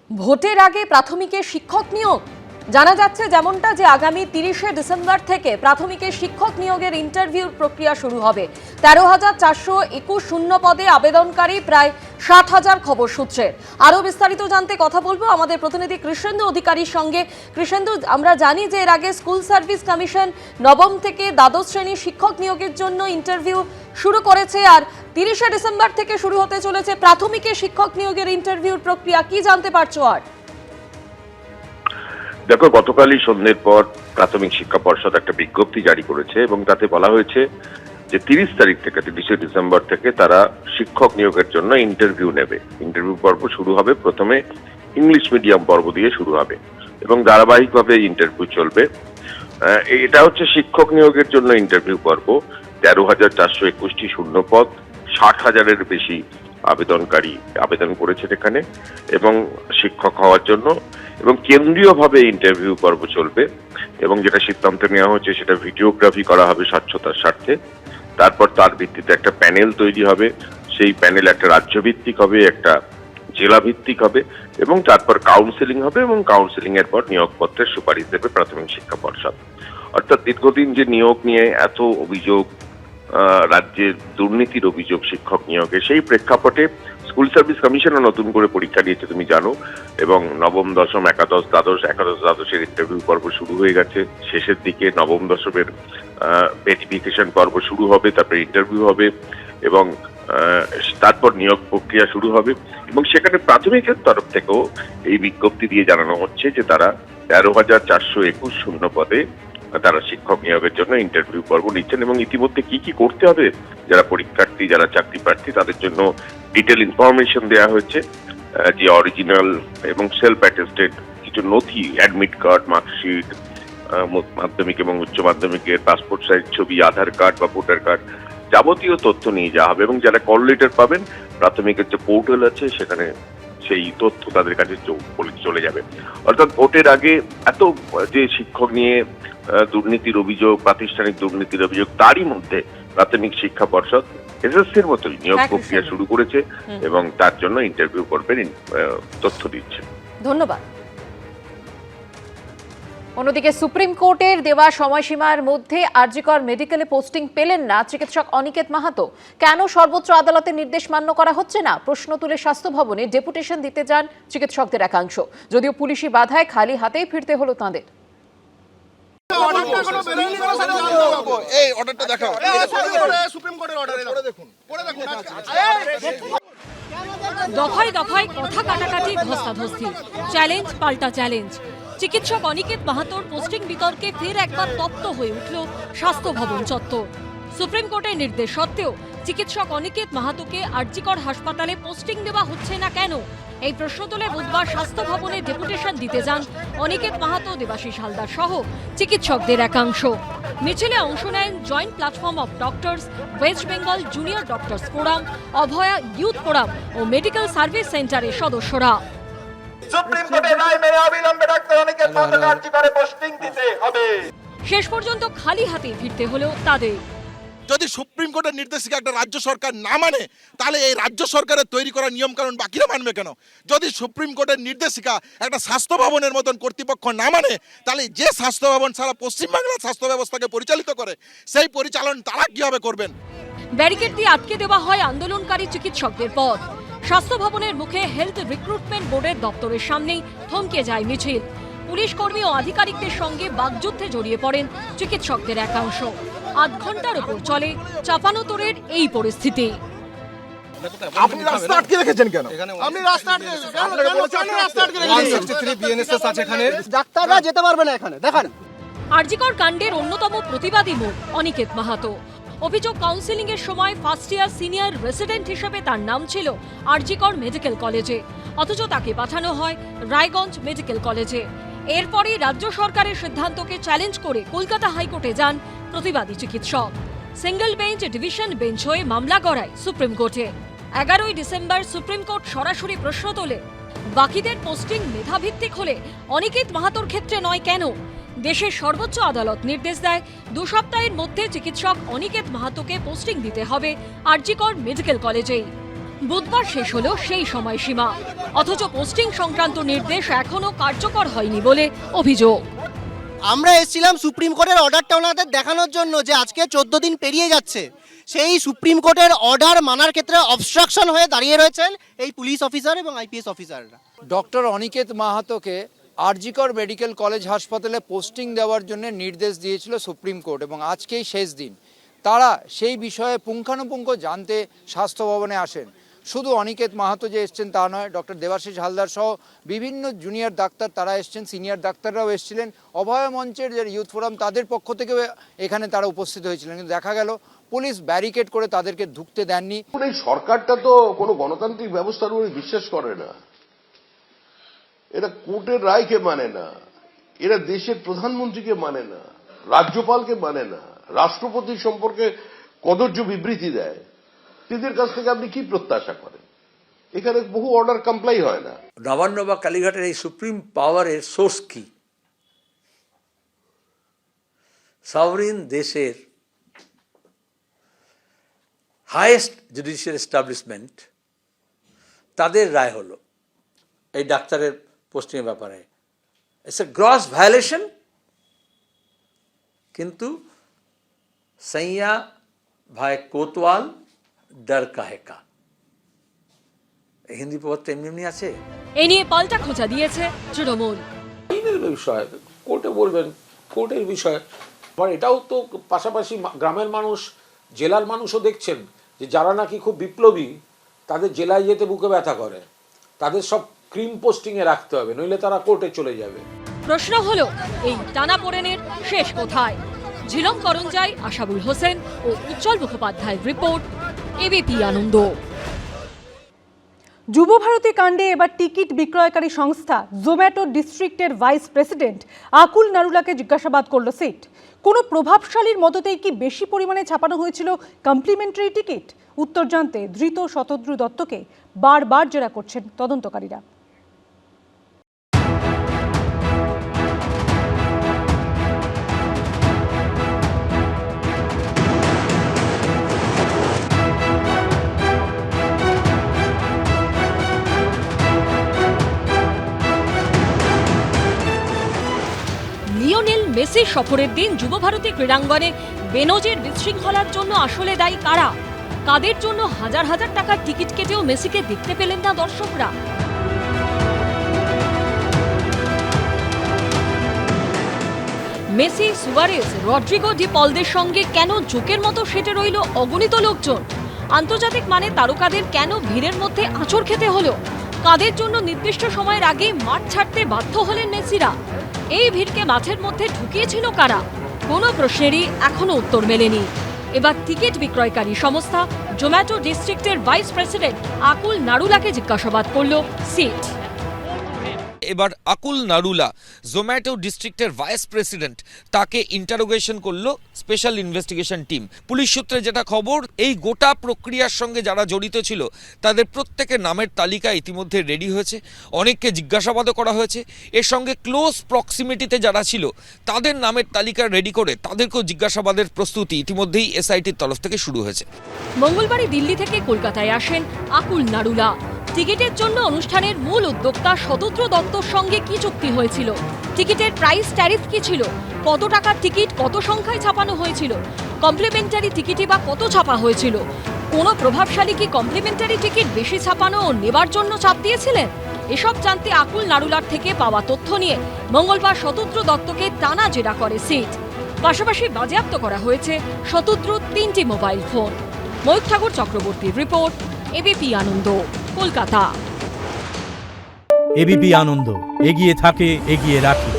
ভোটের আগে প্রাথমিকে শিক্ষক নিয়োগ জানা যাচ্ছে যেমনটা যে আগামী 30শে ডিসেম্বর থেকে প্রাথমিকে শিক্ষক নিয়োগের ইন্টারভিউর প্রক্রিয়া শুরু হবে। 13,421 শূন্য পদে আবেদনকারী প্রায় 60,000 খবর সূত্রে। আরও বিস্তারিত জানতে কথা বলবো আমাদের প্রতিনিধি কৃষ্ণেন্দু অধিকারীর সঙ্গে। কৃষ্ণেন্দু, আমরা জানি যে এর আগে স্কুল সার্ভিস কমিশন নবম থেকে দ্বাদশ শ্রেণীর শিক্ষক নিয়োগের জন্য ইন্টারভিউ শুরু করেছে, আর 30শে ডিসেম্বর থেকে শুরু হতে চলেছে প্রাথমিকে শিক্ষক নিয়োগের ইন্টারভিউর প্রক্রিয়া। কি জানতে পারছো? আর দেখো, গতকালই সন্ধ্যের পর প্রাথমিক শিক্ষা পর্ষদ একটা বিজ্ঞপ্তি জারি করেছে এবং তাতে বলা হয়েছে যে 30 তারিখ থেকে 30শে ডিসেম্বর থেকে তারা শিক্ষক নিয়োগের জন্য ইন্টারভিউ নেবে। ইন্টারভিউ পর্ব শুরু হবে, প্রথমে ইংলিশ মিডিয়াম পর্ব দিয়ে শুরু হবে এবং ধারাবাহিকভাবে ইন্টারভিউ চলবে। এটা হচ্ছে শিক্ষক নিয়োগের জন্য ইন্টারভিউ পর্ব। 13,421টি শূন্য পদ, 60,000-এর বেশি আবেদনকারী আবেদন করেছেন এখানে এবং শিক্ষক হওয়ার জন্য, এবং কেন্দ্রীয়ভাবে ইন্টারভিউ পর্ব চলবে এবং যেটা সিদ্ধান্ত নেওয়া হচ্ছে সেটা ভিডিওগ্রাফি করা হবে স্বচ্ছতার স্বার্থে। তারপর তার ভিত্তিতে একটা প্যানেল তৈরি হবে, সেই প্যানেল একটা রাজ্য ভিত্তিক হবে, একটা জেলা ভিত্তিক হবে এবং তারপর কাউন্সেলিং হবে এবং কাউন্সেলিং এর পর নিয়োগপত্রের সুপারিশ দেবে প্রাথমিক শিক্ষা পর্ষদ। অর্থাৎ দীর্ঘদিন যে নিয়োগ নিয়ে এত অভিযোগ, রাজ্যের দুর্নীতির অভিযোগ শিক্ষক নিয়োগে, সেই প্রেক্ষাপটে স্কুল সার্ভিস কমিশনও নতুন করে পরীক্ষা নিয়েছে তুমি জানো, এবং নবম দশম একাদশ দ্বাদশের ইন্টারভিউ পর্ব শুরু হয়ে গেছে। শেষের দিকে নবম দশমের ভেরিফিকেশন পর্ব শুরু হবে, তারপরে ইন্টারভিউ হবে এবং তারপর নিয়োগ প্রক্রিয়া শুরু হবে। এবং সেখানে প্রাথমিকের তরফ থেকেও এই বিজ্ঞপ্তি দিয়ে জানানো হচ্ছে যে তারা 13,421 শূন্য পদে তারা শিক্ষক নিয়োগের জন্য ইন্টারভিউ পর্ব নিচ্ছেন এবং ইতিমধ্যে কি কি করতে হবে যারা পরীক্ষার্থী, যারা চাকরি প্রার্থী, তাদের জন্য ডিটেল ইনফরমেশন দেওয়া হয়েছে। যে অরিজিনাল এবং সেলফ অ্যাটেস্টেড কিছু নথি, অ্যাডমিট কার্ড, মার্কশিট, মাধ্যমিক এবং উচ্চ মাধ্যমিকের পাসপোর্ট সাইজ ছবি, আধার কার্ড বা ভোটার কার্ড, যাবতীয় তথ্য নিয়ে যাওয়া হবে। এবং যারা কল লেটার পাবেন, প্রাথমিকের যে পোর্টাল আছে সেখানে সেই তথ্য তাদের কাছে চলে যাবে। অর্থাৎ ভোটের আগে এত যে শিক্ষক নিয়ে দুর্নীতির অভিযোগ, প্রাতিষ্ঠানিক দুর্নীতির অভিযোগ, তারই মধ্যে প্রাথমিক শিক্ষা পর্ষদ এসএসসির মতোই নিয়োগ প্রক্রিয়া শুরু করেছে এবং তার জন্য ইন্টারভিউ করবেন তথ্য দিচ্ছে। ধন্যবাদ। অন্যদিকে সুপ্রিম কোর্টের দেওয়া সময়সীমার মধ্যে আরজিকর মেডিকেলে পোস্টিং পেলেন না চিকিৎসক অনিকেত মাহাতো। কেন সর্বোচ্চ আদালতের নির্দেশ মান্য করা হচ্ছে না, প্রশ্ন তুলে স্বাস্থ্য ভবনে ডেপুটেশন দিতে যান চিকিৎসকদের একাংশ। যদিও পুলিশি বাধায় খালি হাতেই ফিরতে হলো তাঁদের। দফায় দফায় কথা কাটাকাটি, ধস্তাধস্তি, চ্যালেঞ্জ পাল্টা চ্যালেঞ্জ। চিকিৎসক অনিকেত মাহাতোর পোস্টিং বিতর্কে ফের একবার তপ্ত হয়ে উঠল স্বাস্থ্য ভবন চত্বর। সুপ্রিম কোর্টের নির্দেশ সত্ত্বেও চিকিৎসক অনিকেত মাহাতোকে আরজিকর হাসপাতালে পোস্টিং দেওয়া হচ্ছে না কেন, এই প্রশ্ন তুলে বুধবার স্বাস্থ্য ভবনে ডেপুটেশন দিতে যান অনিকেত মাহাতো, দেবাশিস হালদার সহ চিকিৎসকদের একাংশ। মিছিলে অংশ নেন joint platform of doctors, West Bengal junior doctors forum, Abhaya youth forum ও মেডিকেল সার্ভিস সেন্টারের সদস্যরা। শেষ পর্যন্ত খালি হাতে ফিরতে হলো তাদের। যদি সুপ্রিম কোর্টের নির্দেশিকা একটা রাজ্য সরকার না মানে, তাহলে এই রাজ্য সরকারের তৈরি করা নিয়ম কানুন বাকিরা মানবে কেন? যদি সুপ্রিম কোর্টের নির্দেশিকা একটা স্বাস্থ্য ভবনের মতন কর্তৃপক্ষ না মানে, তাহলে যে স্বাস্থ্য ভবন সারা পশ্চিমবাংলার স্বাস্থ্য ব্যবস্থাকে পরিচালিত করে, সেই পরিচালন তারা কিভাবে করবেন? ব্যারিকেড দিয়ে আটকে দেওয়া হয় আন্দোলনকারী চিকিৎসকদের পথ। স্বাস্থ্য ভবনের মুখে হেলথ রিক্রুটমেন্ট বোর্ডের দপ্তরের সামনেই থমকে যায় মিছিল। পুলিশ কর্মী ও আধিকারিকদের সঙ্গে বাগযুদ্ধে জড়িয়ে পড়েন চিকিৎসকদের একাংশ। আধ ঘন্টার উপর চলে চাপানোতরের এই পরিস্থিতি। আপনি রাস্তা আটকে রেখেছেন কেন? আপনি রাস্তা আটকে রেখেছেন, ডাক্তাররা যেতে পারবে না এখানে। দেখেন, আরজিকর কাণ্ডের অন্যতম প্রতিবাদী মুখ অনিকেত মাহাতো। অভিযোগ, কাউন্সিলিং এর সময় ফার্স্ট ইয়ার সিনিয়র রেসিডেন্ট হিসেবে তার নাম ছিল আরজিকর মেডিকেল কলেজে, অথচ তাকে পাঠানো হয় রায়গঞ্জ মেডিকেল কলেজে। এরপরই রাজ্য সরকারের সিদ্ধান্তকে চ্যালেঞ্জ করে কলকাতা হাইকোর্টে যান প্রতিবাদী চিকিৎসক। সিঙ্গল বেঞ্চ ডিভিশন বেঞ্চ হয়ে মামলা গড়ায় সুপ্রিম কোর্টে। 11ই ডিসেম্বর সুপ্রিম কোর্ট সরাসরি প্রশ্ন তোলে, বাকিদের পোস্টিং মেধাভিত্তিক হলে অনিকেত মাহাতোর ক্ষেত্রে নয় কেন? দেশের সর্বোচ্চ আদালত নির্দেশ দেয় 2 সপ্তাহের মধ্যে চিকিৎসক অনিকেত মাহাতোকে পোস্টিং দিতে হবে আরজিকর মেডিকেল কলেজেই। বুধবার শেষ হলো সেই সময়সীমা, অথচ পোস্টিং সংক্রান্ত নির্দেশ এখনো কার্যকর হয়নি বলে অভিযোগ। আমরা এসেছিলাম সুপ্রিম কোর্টের অর্ডারটা ওনাদের দেখানোর জন্য যে আজকে 14 দিন পেরিয়ে যাচ্ছে, সেই সুপ্রিম কোর্টের অর্ডার মানার ক্ষেত্রে অবস্ট্রাকশন হয়ে দাঁড়িয়ে রয়েছেন এই পুলিশ অফিসার এবং আইপিএস অফিসাররা। ডক্টর অনিকেত মাহাতোকে আরজিকর মেডিকেল কলেজ হাসপাতালে পোস্টিং দেওয়ার জন্য নির্দেশ দিয়েছিল সুপ্রিম কোর্ট এবং আজকেই শেষ দিন। তারা সেই বিষয়ে পুঙ্খানুপুঙ্খ জানতে স্বাস্থ্য ভবনে আসেন। শুধু অনিকেত মাহাতো যে এসছেন তা নয়, ডক্টর দেবাশিস হালদার সহ বিভিন্ন জুনিয়র ডাক্তার তারা এসছেন, সিনিয়র ডাক্তাররাও এসেছিলেন। অভয় মঞ্চের যে ইউথ ফোরাম তাদের পক্ষ থেকেও এখানে তারা উপস্থিত হয়েছিলেন, কিন্তু দেখা গেল পুলিশ ব্যারিকেড করে তাদেরকে ঢুকতে দেননি। এই সরকারটা তো কোনো গণতান্ত্রিক ব্যবস্থার উপরে বিশ্বাস করে না, এরা কোর্টের রায়কে মানে না, এরা দেশের প্রধানমন্ত্রীকে মানে না, রাজ্যপালকে মানে না, রাষ্ট্রপতি সম্পর্কে কদর্য বিবৃতি দেয়। এদের কাছ থেকে আপনি কি প্রত্যাশা করেন? এখানে বহু অর্ডার কমপ্লাই হয় না। নবান্ন বা কালীঘাটের এই সুপ্রিম পাওয়ারের সোর্স কি? সভরিন দেশের হাইয়েস্ট জুডিশিয়াল এস্টাবলিশমেন্ট, তাদের রায় হলো এই ডাক্তারের পোস্টিংয়ের ব্যাপারে। It's a gross violation. কিন্তু সৈয়া ভাই কোতওয়াল ডর কাহে কা, হিন্দি প্রবাদ তো এমনি এমনি আছে। এ নিয়ে পাল্টা খোঁচা দিয়েছে তৃণমূল। আইনের বিষয়, কোর্টে বলবেন, কোর্টের বিষয়। আবার এটাও তো পাশাপাশি গ্রামের মানুষ, জেলার মানুষও দেখছেন যে যারা নাকি খুব বিপ্লবী তাদের জেলায় যেতে বুকে ব্যথা করে, তাদের সব ক্রিম পোস্টিংয়ে রাখতে হবে, নইলে তারা কোর্টে চলে যাবে। প্রশ্ন হলো এই টানাপোড়েনের শেষ কোথায়? ঝিলম করঞ্জাই, আশাবুল হোসেন ও উজ্জ্বল মুখোপাধ্যায়ের রিপোর্ট, এবিপি আনন্দ। যুবভারতী কাণ্ডে এবার টিকিট বিক্রয়কারী সংস্থা জোম্যাটো ডিস্ট্রিক্টের ভাইস প্রেসিডেন্ট আকুল নারুলাকে জিজ্ঞাসাবাদ করল সিট। কোনো প্রভাবশালীর মদতেই কি বেশি পরিমাণে ছাপানো হয়েছিল কমপ্লিমেন্টারি টিকিট? উত্তর জানতে ধৃত শতদ্রু দত্তকে বারবার জেরা করছেন তদন্তকারীরা। লিওনেল মেসি সফরের দিন যুবভারতী ক্রীড়াঙ্গনে বেনজির বিশৃঙ্খলার জন্য আসলে দায়ী কারা? কাদের জন্য হাজার হাজার টাকার টিকিট কেটেও মেসিকে দেখতে পেলেন না দর্শকরা? মেসি, সুয়ারেজ, রড্রিগো ডি পলদের সঙ্গে কেন জোকের মতো সেটে রইল অগণিত লোকজন? আন্তর্জাতিক মানে তারকাদের কেন ভিড়ের মধ্যে আঁচড় খেতে হলো? কাদের জন্য নির্দিষ্ট সময়ের আগে মাঠ ছাড়তে বাধ্য হলেন মেসিরা? এই ভিড়কে মাঠের মধ্যে ঢুকিয়েছিল কারা? কোনো প্রশ্নেরই এখনো উত্তর মেলেনি। এবার টিকিট বিক্রয়কারী সংস্থা জোম্যাটো ডিস্ট্রিক্টের ভাইস প্রেসিডেন্ট আকুল নারুলাকে জিজ্ঞাসাবাদ করল সিট। এবার আকুল নারুলা, জোম্যাটো ডিস্ট্রিক্টের ভাইস প্রেসিডেন্ট, তাকে ইন্টারোগেশন করলো স্পেশাল ইনভেস্টিগেশন টিম। পুলিশ সূত্রে যেটা খবর, এই গোটা প্রক্রিয়ার সঙ্গে যারা জড়িত ছিল তাদের প্রত্যেকের নামের তালিকা ইতিমধ্যে রেডি হয়েছে, অনেককে জিজ্ঞাসাবাদও করা হয়েছে। এর সঙ্গে ক্লোজ প্রক্সিমিটিতে যারা ছিল তাদের নামের তালিকা রেডি করে তাদেরকেও জিজ্ঞাসাবাদের প্রস্তুতি ইতিমধ্যেই এসআইটির তরফ থেকে শুরু হয়েছে। মঙ্গলবারই দিল্লি থেকে কলকাতায় আসেন আকুল নারুলা। টিকিটের জন্য অনুষ্ঠানের মূল উদ্যোক্তা শতদ্রু দত্তর সঙ্গে কি চুক্তি হয়েছিল? টিকিটের প্রাইস ট্যারিফ কি ছিল? কত টাকার টিকিট কত সংখ্যায় ছাপানো হয়েছিল? কমপ্লিমেন্টারি টিকিটই বা কত ছাপা হয়েছিল? কোনো প্রভাবশালী কি কমপ্লিমেন্টারি টিকিট বেশি ছাপানো ও নেবার জন্য চাপ দিয়েছিলেন? এসব জানতে আকুল নারুলার থেকে পাওয়া তথ্য নিয়ে মঙ্গলবার শতদ্রু দত্তকে টানা জেরা করে সিট। পাশাপাশি বাজেয়াপ্ত করা হয়েছে শতদ্রুর 3টি মোবাইল ফোন। ময়ূর ঠাকুর চক্রবর্তীর রিপোর্ট, এবিপি আনন্দ, কলকাতা। এবিপি আনন্দ, এগিয়ে থাকে, এগিয়ে রাখে।